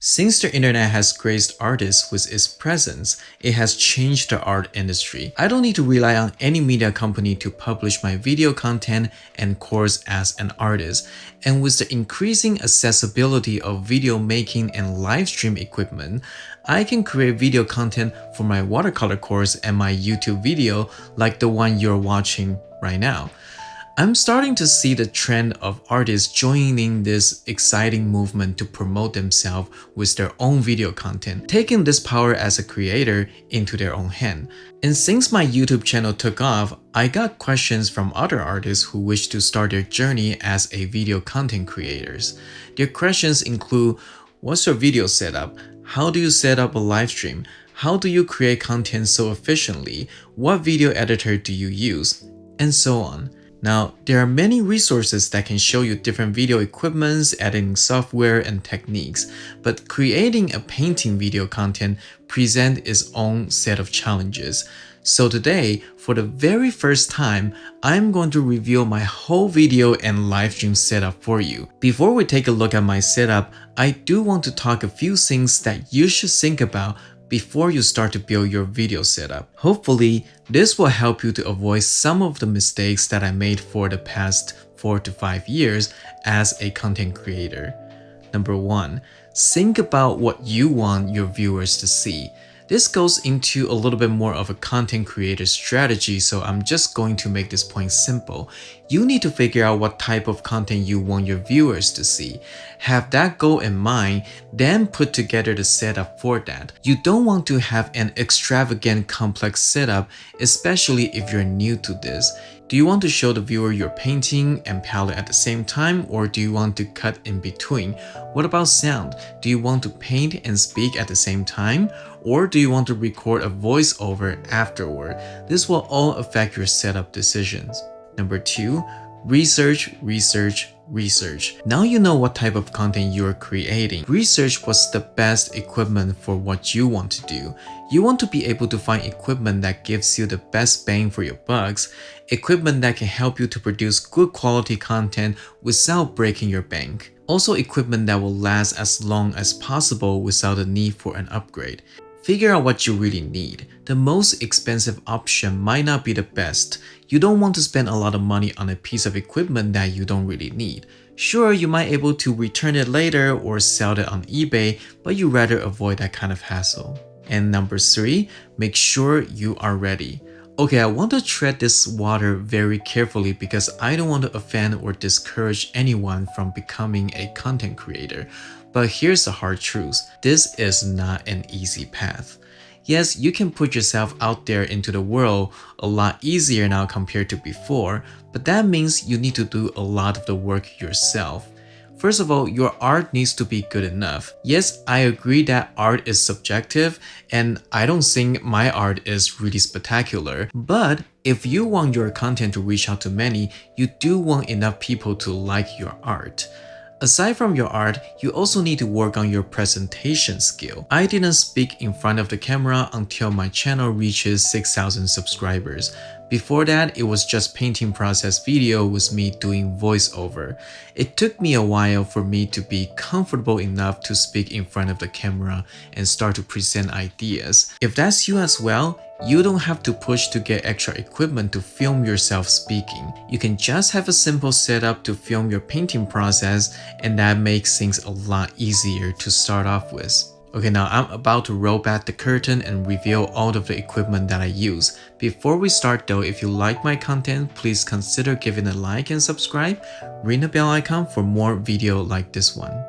Since the internet has graced artists with its presence, it has changed the art industry. I don't need to rely on any media company to publish my video content and course as an artist. And with the increasing accessibility of video making and live stream equipment, I can create video content for my watercolor course and my YouTube video like the one you're watching right now. I'm starting to see the trend of artists joining this exciting movement to promote themselves with their own video content, taking this power as a creator into their own hand. And since my YouTube channel took off, I got questions from other artists who wish to start their journey as a video content creators. Their questions include, what's your video setup? How do you set up a live stream? How do you create content so efficiently? What video editor do you use? And so on. Now, there are many resources that can show you different video equipments, editing software, and techniques, but creating a painting video content presents its own set of challenges. So today, for the very first time, I'm going to reveal my whole video and live stream setup for you. Before we take a look at my setup, I do want to talk a few things that you should think about before you start to build your video setup. Hopefully, this will help you to avoid some of the mistakes that I made for the past 4 to 5 years as a content creator. Number 1, think about what you want your viewers to see. This goes into a little bit more of a content creator strategy, so I'm just going to make this point simple. You need to figure out what type of content you want your viewers to see. Have that goal in mind, then put together the setup for that. You don't want to have an extravagant, complex setup, especially if you're new to this. Do you want to show the viewer your painting and palette at the same time, or do you want to cut in between? What about sound? Do you want to paint and speak at the same time? Or do you want to record a voiceover afterward? This will all affect your setup decisions. Number 2, research. Now you know what type of content you're creating. Research what's the best equipment for what you want to do. You want to be able to find equipment that gives you the best bang for your bucks, equipment that can help you to produce good quality content without breaking your bank. Also equipment that will last as long as possible without the need for an upgrade. Figure out what you really need. The most expensive option might not be the best. You don't want to spend a lot of money on a piece of equipment that you don't really need. Sure, you might be able to return it later or sell it on eBay, but you rather avoid that kind of hassle. And number 3, make sure you are ready. Okay, I want to tread this water very carefully because I don't want to offend or discourage anyone from becoming a content creator. But here's the hard truth. This is not an easy path. Yes, you can put yourself out there into the world a lot easier now compared to before, but that means you need to do a lot of the work yourself. First of all, your art needs to be good enough. Yes, I agree that art is subjective, and I don't think my art is really spectacular. But if you want your content to reach out to many, you do want enough people to like your art. Aside from your art, you also need to work on your presentation skill. I didn't speak in front of the camera until my channel reaches 6,000 subscribers. Before that, it was just painting process video with me doing voiceover. It took me a while for me to be comfortable enough to speak in front of the camera and start to present ideas. If that's you as well, you don't have to push to get extra equipment to film yourself speaking. You can just have a simple setup to film your painting process, and that makes things a lot easier to start off with. Okay, now I'm about to roll back the curtain and reveal all of the equipment that I use. Before we start though, if you like my content, please consider giving a like and subscribe. Ring the bell icon for more video like this one.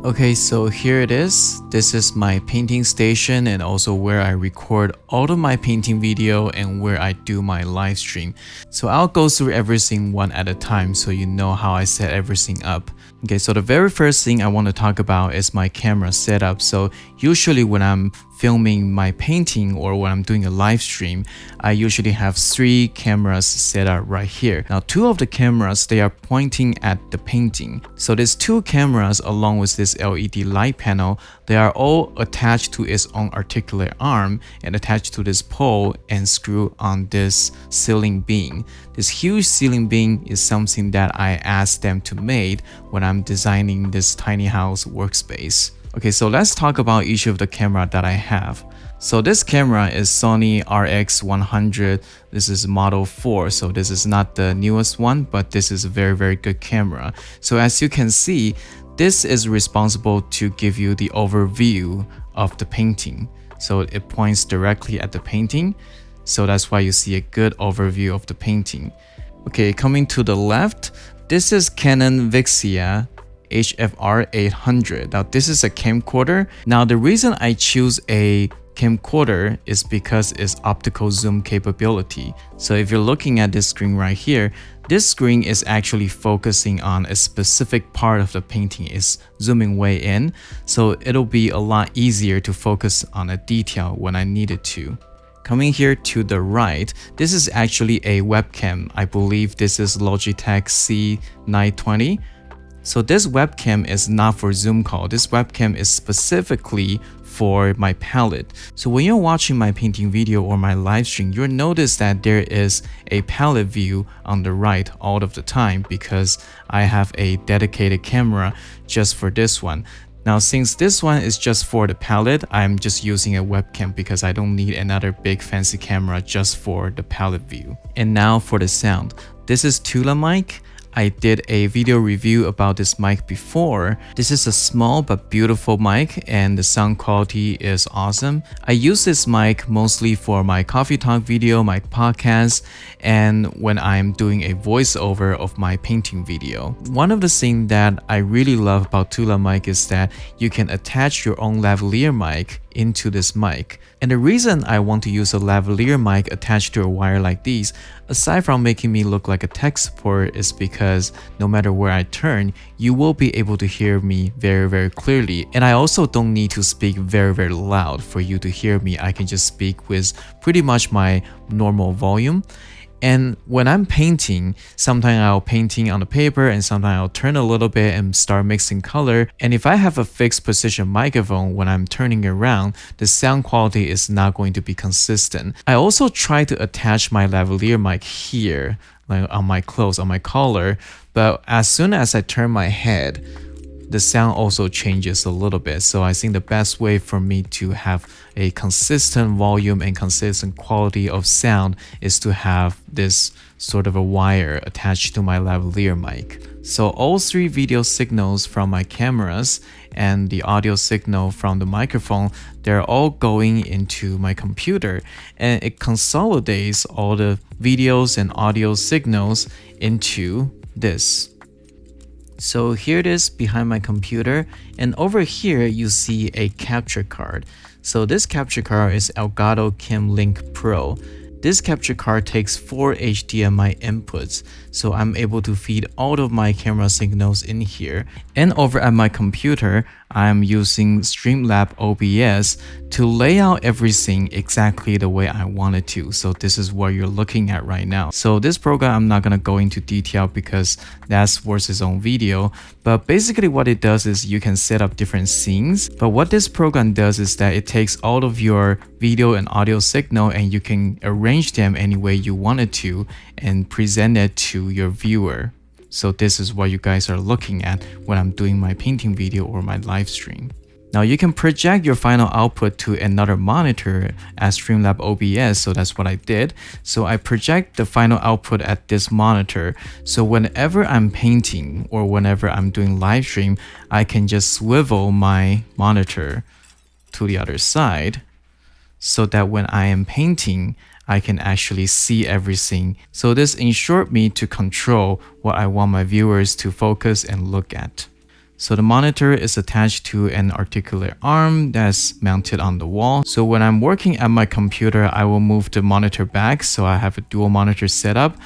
Okay, so here it is. This is my painting station and also where I record all of my painting video and where I do my live stream. So I'll go through everything one at a time so you know how I set everything up. Okay, so the very first thing I want to talk about is my camera setup. So usually when I'm filming my painting or when I'm doing a live stream, I usually have 3 cameras set up right here. Now 2 of the cameras, they are pointing at the painting. So these 2 cameras along with this LED light panel, they are all attached to its own articulate arm and attached to this pole and screw on this ceiling beam. This huge ceiling beam is something that I asked them to make when I'm designing this tiny house workspace. Okay, so let's talk about each of the camera that I have. So this camera is Sony RX100. This is Model 4, so this is not the newest one, but this is a very good camera. So as you can see, this is responsible to give you the overview of the painting. So it points directly at the painting. So that's why you see a good overview of the painting. Okay, coming to the left, this is Canon Vixia HFR 800. Now this is a camcorder. Now the reason I choose a camcorder is because it's optical zoom capability. So if you're looking at this screen right here, this screen is actually focusing on a specific part of the painting. It's zooming way in, so it'll be a lot easier to focus on a detail when I need it to. Coming here to the right, this is actually a webcam. I believe this is Logitech C920. So this webcam is not for Zoom call. This webcam is specifically for my palette. So when you're watching my painting video or my live stream, you'll notice that there is a palette view on the right all of the time because I have a dedicated camera just for this one. Now, since this one is just for the palette, I'm just using a webcam because I don't need another big fancy camera just for the palette view. And now for the sound. This is Tula mic. I did a video review about this mic before. This is a small but beautiful mic and the sound quality is awesome. I use this mic mostly for my coffee talk video, my podcast, and when I'm doing a voiceover of my painting video. One of the things that I really love about Tula mic is that you can attach your own lavalier mic into this mic. And the reason I want to use a lavalier mic attached to a wire like these, aside from making me look like a tech support, is because no matter where I turn, you will be able to hear me very clearly. And I also don't need to speak very loud for you to hear me. I can just speak with pretty much my normal volume. And when I'm painting, sometimes I'll painting on the paper and sometimes I'll turn a little bit and start mixing color. And if I have a fixed position microphone when I'm turning around, the sound quality is not going to be consistent. I also try to attach my lavalier mic here, like on my clothes, on my collar. But as soon as I turn my head, the sound also changes a little bit. So I think the best way for me to have a consistent volume and consistent quality of sound is to have this sort of a wire attached to my lavalier mic. So all three video signals from my cameras and the audio signal from the microphone, they're all going into my computer, and it consolidates all the videos and audio signals into this. So here it is behind my computer, and over here you see a capture card. So this capture card is Elgato CamLink Pro. This capture card takes 4 HDMI inputs, so I'm able to feed all of my camera signals in here. And over at my computer, I'm using Streamlabs OBS to lay out everything exactly the way I want it to. So this is what you're looking at right now. So this program, I'm not gonna go into detail because that's worth its own video. But basically what it does is you can set up different scenes. But what this program does is that it takes all of your video and audio signal and you can arrange them any way you want it to and present it to your viewer. So this is what you guys are looking at when I'm doing my painting video or my live stream. Now you can project your final output to another monitor as Streamlabs OBS, so that's what I did. So I project the final output at this monitor. So whenever I'm painting or whenever I'm doing live stream, I can just swivel my monitor to the other side so that when I am painting, I can actually see everything. So this ensures me to control what I want my viewers to focus and look at. So the monitor is attached to an articulate arm that's mounted on the wall. So when I'm working at my computer, I will move the monitor back so I have a dual monitor setup.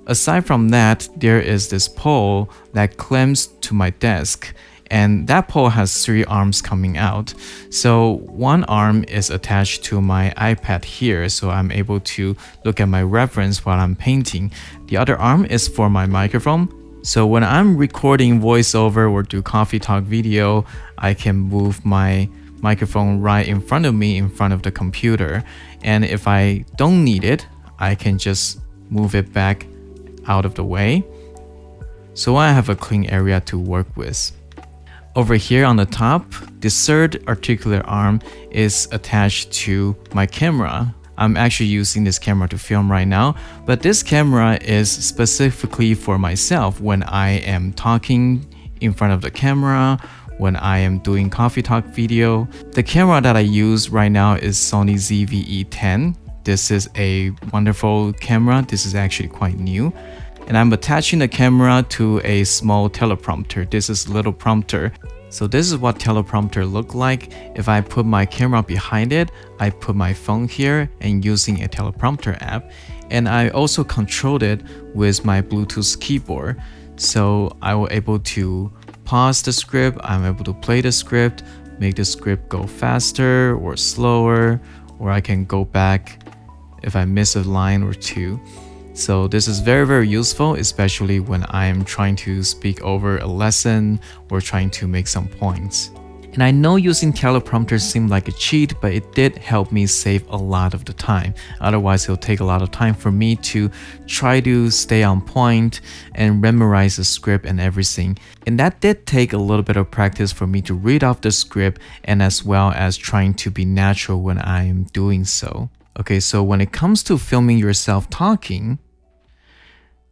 Aside from that, there is this pole that clamps to my desk. And that pole has 3 arms coming out. So one arm is attached to my iPad here, so I'm able to look at my reference while I'm painting. The other arm is for my microphone. So when I'm recording voiceover or do coffee talk video, I can move my microphone right in front of me, in front of the computer. And if I don't need it, I can just move it back out of the way. so I have a clean area to work with. Over here on the top, the third articular arm is attached to my camera. I'm actually using this camera to film right now, but this camera is specifically for myself when I am talking in front of the camera, when I am doing coffee talk video. The camera that I use right now is Sony ZV-E10. This is a wonderful camera. This is actually quite new. And I'm attaching the camera to a small teleprompter. This is a little prompter. So this is what teleprompter look like. If I put my camera behind it, I put my phone here and using a teleprompter app. And I also controlled it with my Bluetooth keyboard. So I was able to pause the script, I'm able to play the script, make the script go faster or slower, or I can go back if I miss a line or two. So this is very, very useful, especially when I'm trying to speak over a lesson or trying to make some points. And I know using teleprompter seemed like a cheat, but it did help me save a lot of the time. Otherwise, it'll take a lot of time for me to try to stay on point and memorize the script and everything. And that did take a little bit of practice for me to read off the script and as well as trying to be natural when I am doing so. Okay, so when it comes to filming yourself talking,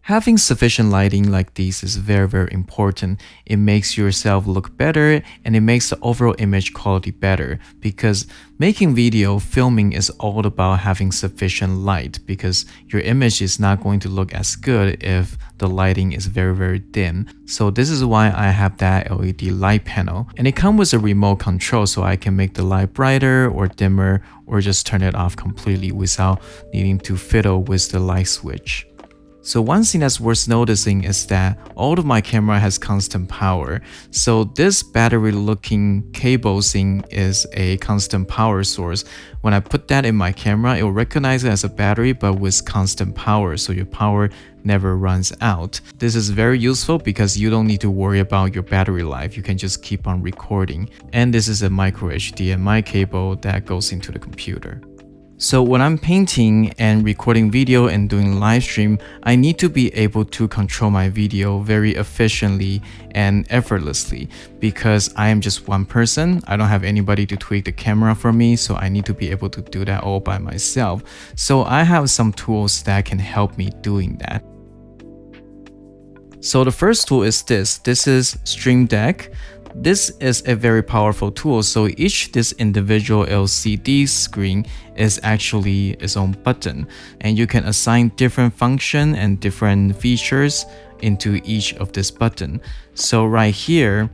having sufficient lighting like this is very, very important. It makes yourself look better and it makes the overall image quality better, because making video, filming is all about having sufficient light, because your image is not going to look as good if the lighting is very, very dim. So this is why I have that LED light panel, and it comes with a remote control, so I can make the light brighter or dimmer or just turn it off completely without needing to fiddle with the light switch. So one thing that's worth noticing is that all of my camera has constant power. So this battery looking cable thing is a constant power source. When I put that in my camera, it will recognize it as a battery but with constant power, so your power never runs out. This is very useful because you don't need to worry about your battery life. You can just keep on recording. And this is a micro HDMI cable that goes into the computer. So when I'm painting and recording video and doing live stream, I need to be able to control my video very efficiently and effortlessly, because I am just one person. I don't have anybody to tweak the camera for me, so I need to be able to do that all by myself. So I have some tools that can help me doing that. So the first tool is this. This is Stream Deck. This is a very powerful tool, so this individual LCD screen is actually its own button, and you can assign different function and different features into each of this button. So right here,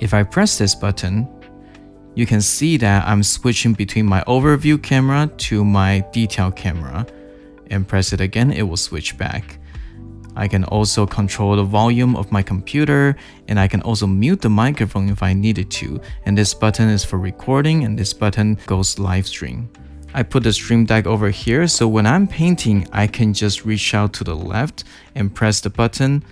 if I press this button, you can see that I'm switching between my overview camera to my detail camera, and press it again, it will switch back. I can also control the volume of my computer, and I can also mute the microphone if I needed to. And this button is for recording, and this button goes live stream. I put the Stream Deck over here, so when I'm painting, I can just reach out to the left and press the button,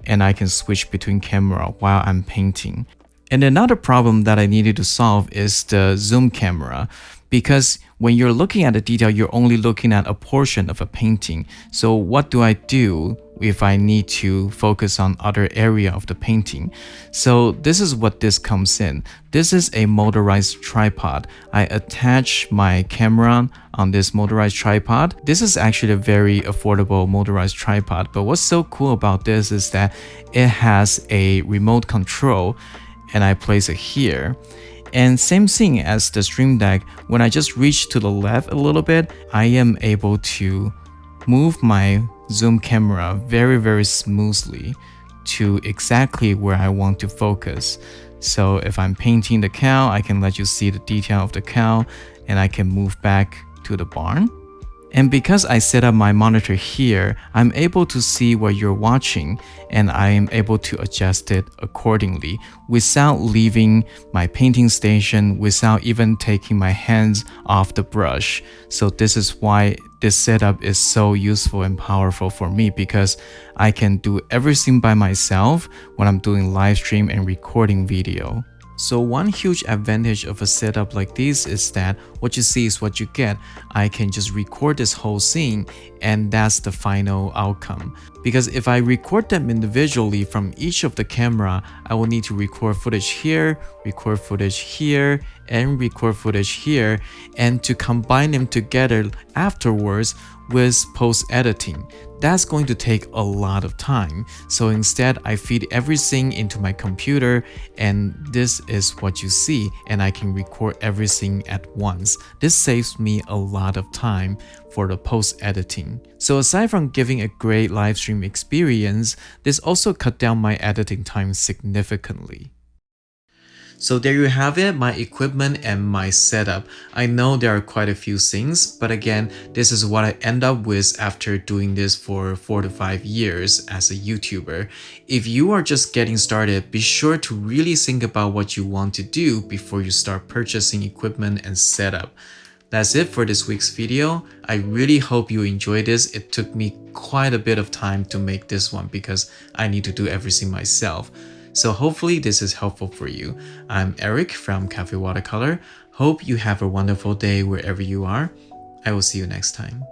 and I can switch between camera while I'm painting. And another problem that I needed to solve is the zoom camera, because when you're looking at the detail, you're only looking at a portion of a painting. So what do I do if I need to focus on other area of the painting? So this is what this comes in. This is a motorized tripod. I attach my camera on this motorized tripod. This is actually a very affordable motorized tripod, but what's so cool about this is that it has a remote control, and I place it here. And same thing as the Stream Deck, when I just reach to the left a little bit, I am able to move my zoom camera very, very smoothly to exactly where I want to focus. So if I'm painting the cow, I can let you see the detail of the cow, and I can move back to the barn. And because I set up my monitor here, I'm able to see what you're watching, and I am able to adjust it accordingly without leaving my painting station, without even taking my hands off the brush. So this is why this setup is so useful and powerful for me, because I can do everything by myself when I'm doing live stream and recording video. So one huge advantage of a setup like this is that what you see is what you get. I can just record this whole scene and that's the final outcome. Because if I record them individually from each of the camera, I will need to record footage here, record footage here, and record footage here, and to combine them together afterwards with post-editing. That's going to take a lot of time. So instead, I feed everything into my computer and this is what you see, and I can record everything at once. This saves me a lot of time for the post-editing. So aside from giving a great live stream experience, this also cut down my editing time significantly. So there you have it, my equipment and my setup. I know there are quite a few things, but again, this is what I end up with after doing this for 4 to 5 years as a YouTuber. If you are just getting started, be sure to really think about what you want to do before you start purchasing equipment and setup. That's it for this week's video. I really hope you enjoyed this. It took me quite a bit of time to make this one because I need to do everything myself. So hopefully this is helpful for you. I'm Eric from Cafe Watercolor. Hope you have a wonderful day wherever you are. I will see you next time.